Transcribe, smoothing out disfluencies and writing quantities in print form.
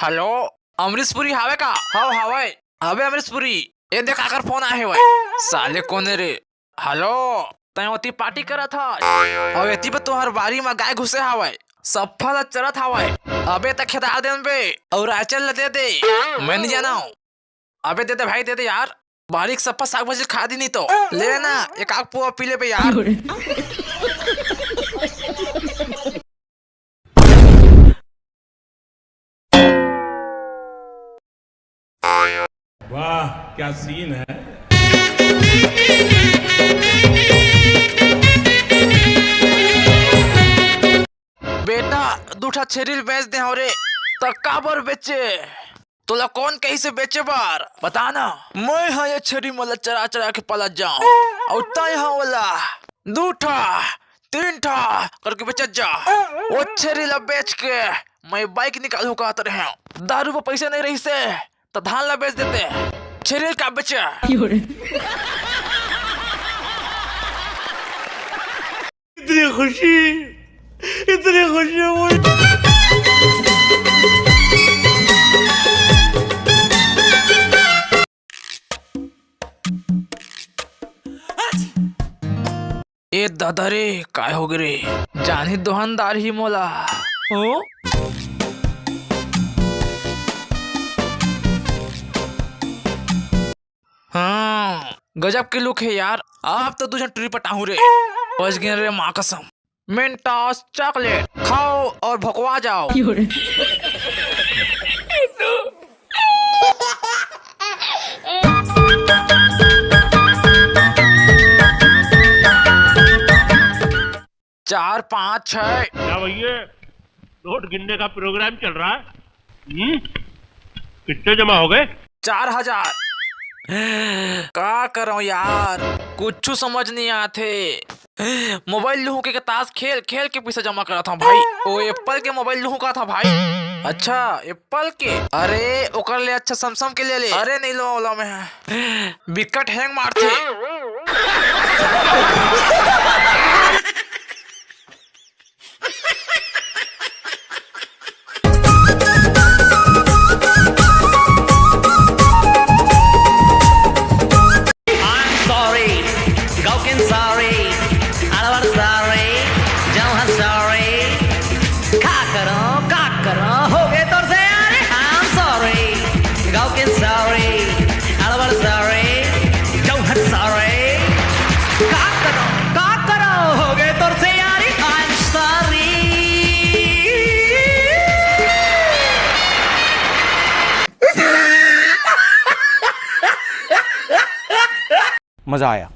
Hello Amrish Puri हावे का? हाँ हावे। अबे अमरीशपुरी ये देख आकर फोन आए हुए साले कौन है रे? हेलो तयोती पार्टी करा था और एती पे तोहर बारी में गाय घुसे हावे सफल चरत हावे। अबे तक खेता देन बे और आचल दे दे मैं नहीं जाना हूँ। अबे दे दे भाई दे दे यार बारीक सप्पा साग भाजी खा दी नहीं तो ले लेना एक आग पुआ पी ले पे यार। वाह क्या सीन है। बेटा दूठा छेरिल बेच दे रे तक्का बर बेचे तोला कौन कहीं से बेचे बार बता ना। मैं हाँ ये छेरी मला चरा चरा के पला जाऊं और तय हाँ वाला दूठा तीन ठा करके बेच जा। वो छेरी ला बेच के मैं बाइक निकालू का रहे दारू पर पैसे नहीं रही से तो धान ला बेच देते छेरी का बेचे। इतनी खुशी मुझे। ए दादा रे काय हो गए रे जानी दुकानदार ही मोला ओ हाँ गजब के लुक है यार। आप तो तुझे ट्रिप पटाऊ रे बच गए रे माँ कसम। मिंटॉस चॉकलेट खाओ और भगवा जाओ। चार पाँच छह क्या भैया नोट गिनने का प्रोग्राम चल रहा है? कितने जमा हो गए? 4000। का करो यार कुछ समझ नहीं आते। मोबाइल लूहू के ताश खेल खेल के पैसा जमा करा था भाई। ओ एप्पल के मोबाइल लूहू का था भाई। अच्छा एप्पल के अरे ओकर ले अच्छा सैमसंग के ले ले। अरे नहीं लो ओला में विकट हैंग मारते। मजा आया।